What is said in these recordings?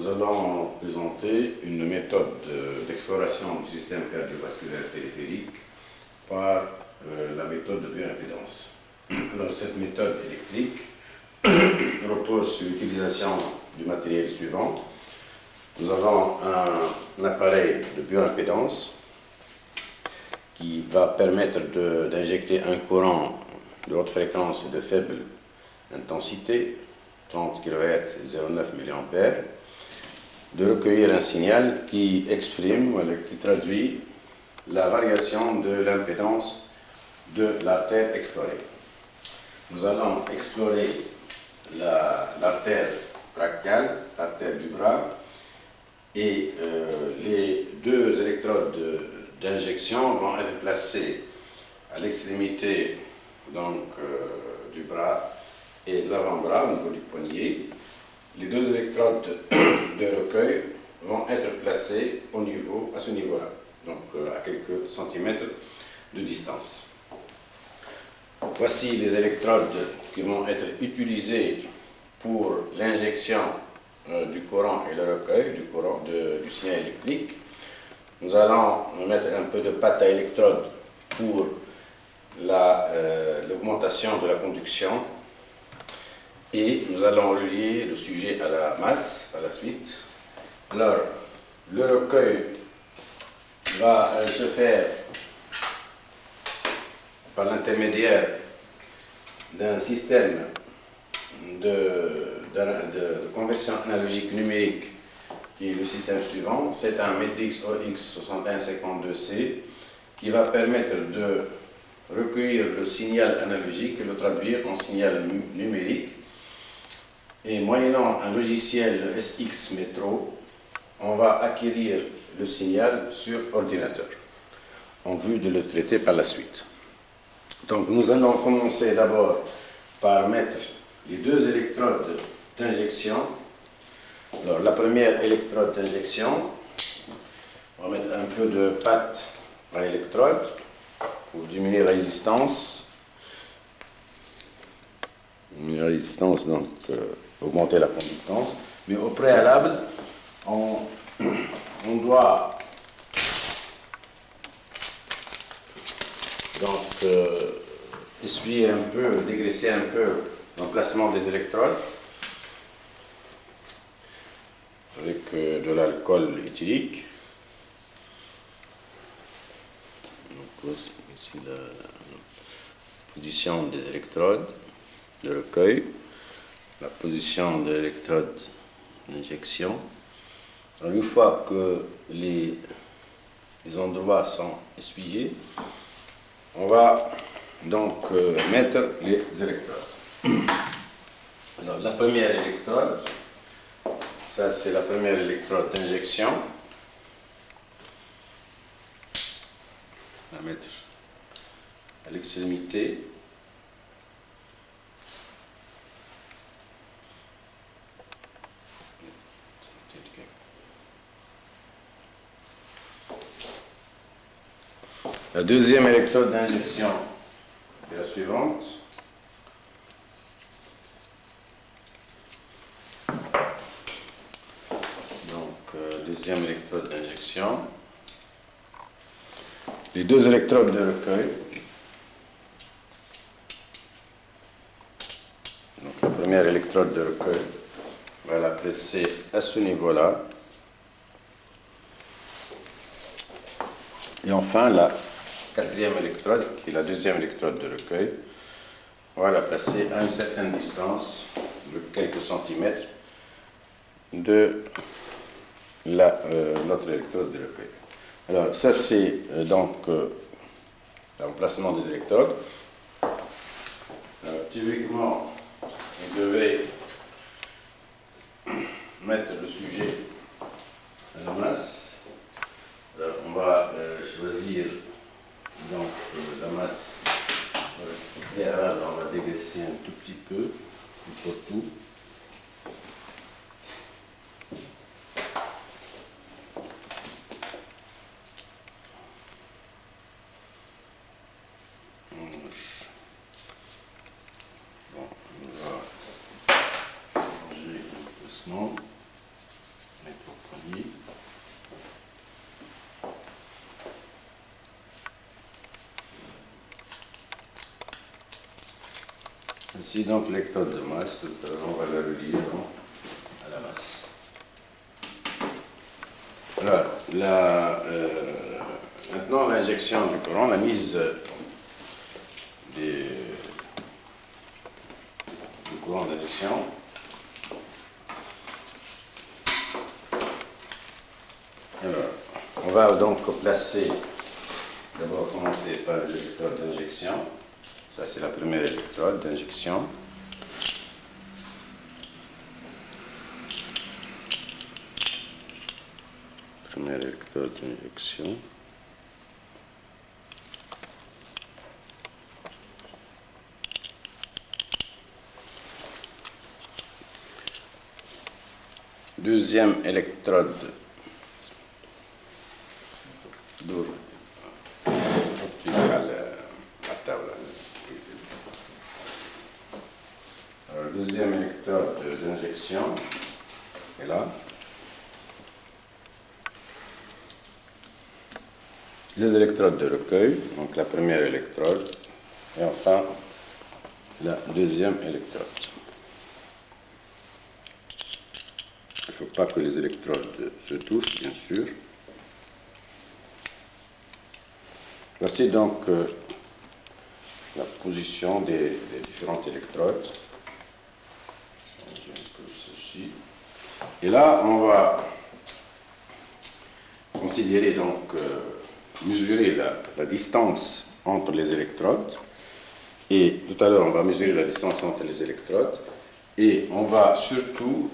nous allons présenter une méthode d'exploration du système cardiovasculaire périphérique par la méthode de bioimpédance. Alors, cette méthode électrique repose sur l'utilisation du matériel suivant. Nous avons un appareil de bioimpédance qui va permettre d'injecter un courant de haute fréquence et de faible intensité, 30 kHz et 0,9 mA, de recueillir un signal qui exprime, qui traduit la variation de l'impédance de l'artère explorée. Nous allons explorer l'artère brachiale, l'artère du bras, et les deux électrodes d'injection vont être placées à l'extrémité du bras et de l'avant-bras au niveau du poignet. Les deux électrodes de recueil vont être placées à ce niveau-là, donc à quelques centimètres de distance. Voici les électrodes qui vont être utilisées pour l'injection du courant et le recueil du signal électrique. Nous allons mettre un peu de pâte à électrode pour l'augmentation de la conduction et nous allons relier le sujet à la masse par la suite. Alors, le recueil va se faire par l'intermédiaire d'un système de conversion analogique numérique qui est le système suivant. C'est un Matrix OX6152C qui va permettre de recueillir le signal analogique et le traduire en signal numérique. Et moyennant un logiciel SX Metro, on va acquérir le signal sur ordinateur en vue de le traiter par la suite. Donc nous allons commencer d'abord par mettre les deux électrodes d'injection. Alors la première électrode d'injection, on va mettre un peu de pâte à électrode pour diminuer la résistance. Diminuer la résistance, donc augmenter la conductance. Mais au préalable, on doit donc essuyer un peu, dégraisser un peu l'emplacement des électrodes avec de l'alcool éthylique. Donc, ici la position des électrodes de recueil, la position de l'électrode d'injection. Une fois que les endroits sont essuyés, on va donc mettre les électrodes. Alors la première électrode, ça c'est la première électrode d'injection. On va mettre à l'extrémité. La deuxième électrode d'injection est la suivante. Donc, deuxième électrode d'injection. Les deux électrodes de recueil. Donc, la première électrode de recueil, on va la placer à ce niveau-là. Et enfin, la quatrième électrode, qui est la deuxième électrode de recueil, on va la placer à une certaine distance, de quelques centimètres, de l'autre électrode de recueil. Alors, ça c'est donc l'emplacement des électrodes. Typiquement, vous devez mettre le sujet à la masse. Alors, on va choisir donc la masse préalable, on va dégraisser un tout petit peu, pour tout. Bon, on va changer l'emplacement. Ici donc l'électrode de masse, on va la relier donc, à la masse. Alors, maintenant l'injection du courant, la mise du courant d'injection. Alors, on va donc placer, d'abord commencer par l'électrode d'injection. Ça c'est la première électrode d'injection. Première électrode d'injection. Deuxième électrode deuxième électrode d'injection est là. Les électrodes de recueil, donc la première électrode et enfin la deuxième électrode. Il ne faut pas que les électrodes se touchent, bien sûr. Voici donc la position des différentes électrodes. Changer un peu ceci. Et là, on va considérer donc mesurer la distance entre les électrodes. Et tout à l'heure, on va mesurer la distance entre les électrodes. Et on va surtout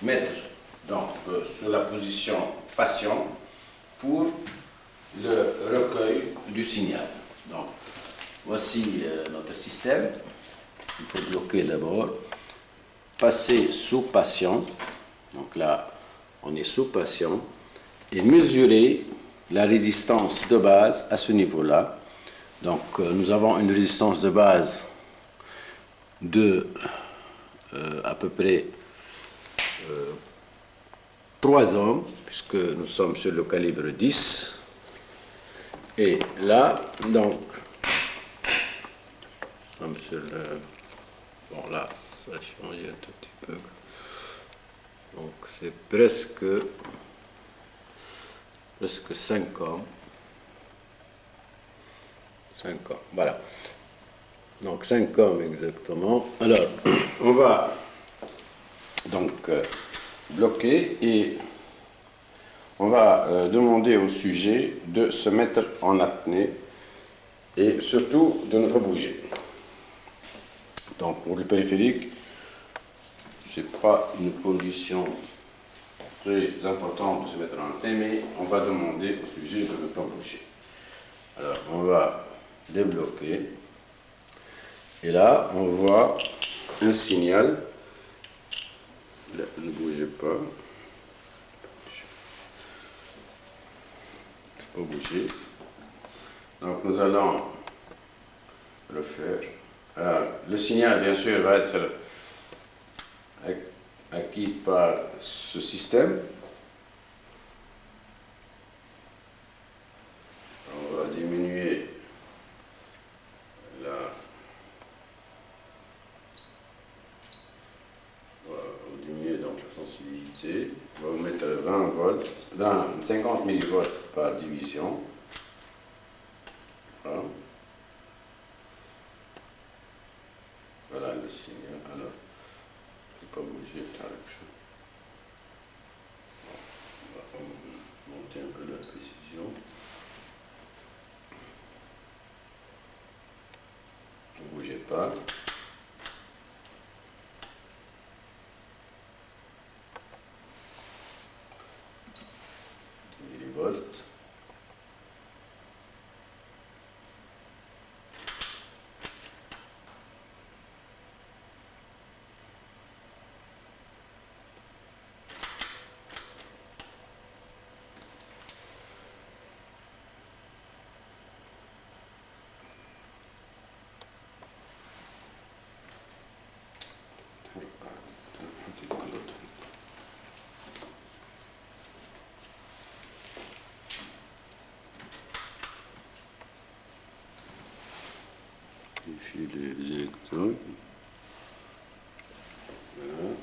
mettre donc sur la position patient pour le recueil du signal. Donc, voici notre système. Il faut bloquer d'abord. Passer sous patient. Donc là, on est sous patient. Et mesurer la résistance de base à ce niveau-là. Donc, nous avons une résistance de base de à peu près 3 ohms, puisque nous sommes sur le calibre 10. Et là, donc, nous sommes sur le... Bon, là, ça a changé un tout petit peu. Donc, c'est presque 5 ohms. 5 ohms, voilà. Donc, 5 ohms exactement. Alors, on va donc bloquer et on va demander au sujet de se mettre en apnée et surtout de ne pas bouger. Donc pour le périphérique, ce n'est pas une condition très importante de se mettre en apnée, mais on va demander au sujet de ne pas bouger. Alors on va débloquer et là on voit un signal. Là, ne bougez pas. Pas bouger. Donc nous allons le faire. Alors, le signal, bien sûr, va être acquis par ce système. On va diminuer donc la sensibilité. On va vous mettre 20 volts, 50 millivolts par division. Voilà. Voilà le signal. Alors, il ne faut pas bouger. On va monter un peu la précision. Ne bougez pas. Millivolts. Les électrodes. Voilà.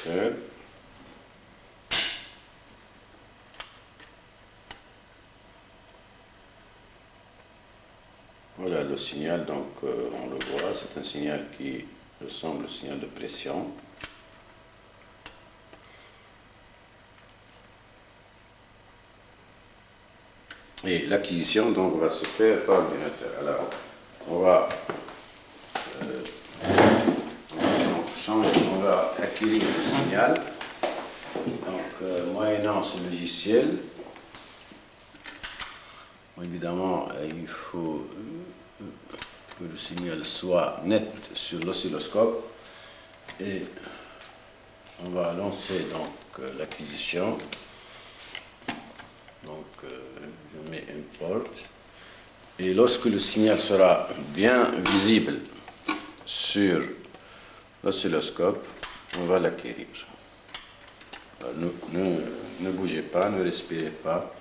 Faire. Voilà le signal, donc on le voit, c'est un signal qui ressemble au signal de pression. Et l'acquisition donc va se faire par ordinateur. Alors on va on va acquérir le signal. Donc moyennant ce logiciel, évidemment il faut que le signal soit net sur l'oscilloscope et on va lancer donc l'acquisition. Donc je mets import et lorsque le signal sera bien visible sur l'oscilloscope, on va l'acquérir. Ne bougez pas, ne respirez pas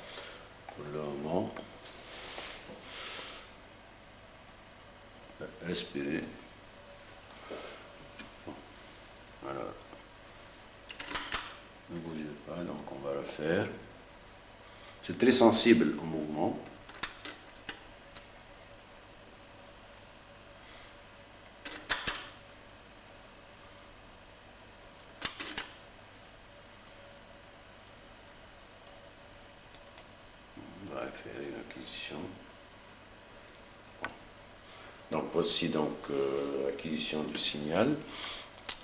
pour le moment. Respirez. Alors, ne bougez pas, donc on va le faire. C'est très sensible au mouvement. On va faire une acquisition. Donc voici donc l'acquisition du signal.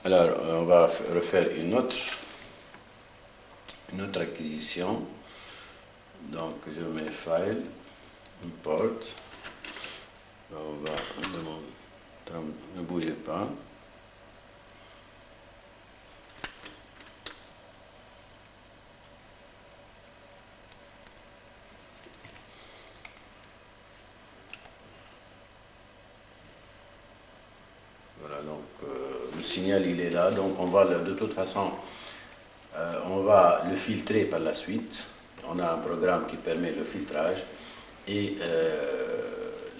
Alors on va refaire une autre acquisition. Donc je mets File, Import. On va demander, ne bougez pas. Voilà, donc le signal il est là, donc on va de toute façon on va le filtrer par la suite. On a un programme qui permet le filtrage et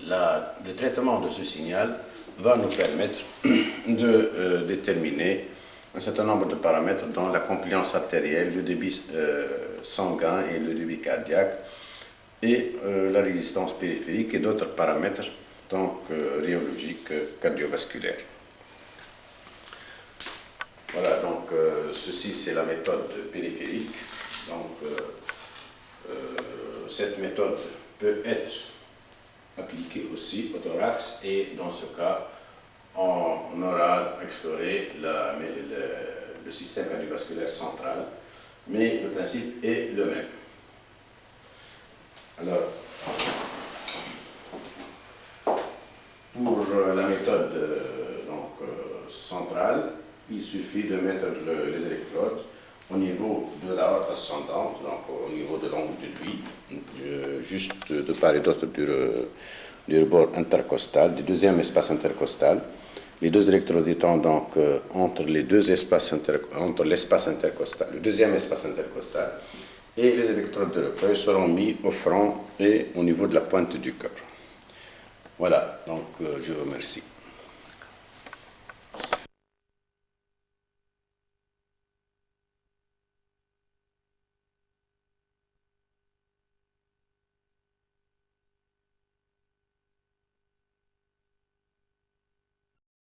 le traitement de ce signal va nous permettre de déterminer un certain nombre de paramètres dont la compliance artérielle, le débit sanguin et le débit cardiaque et la résistance périphérique et d'autres paramètres donc rhéologiques cardiovasculaires. Voilà, donc ceci c'est la méthode périphérique. Donc cette méthode peut être appliquée aussi au thorax et dans ce cas on aura exploré le système cardiovasculaire central, mais le principe est le même. Alors, pour la méthode centrale, il suffit de mettre les électrodes au niveau de la aorte ascendante, donc au niveau de l'angle du puits, juste de part et d'autre du rebord intercostal, du deuxième espace intercostal. Les deux électrodes étant donc entre l'espace intercostal, le deuxième espace intercostal, et les électrodes de recueil seront mis au front et au niveau de la pointe du cœur. Voilà, donc je vous remercie.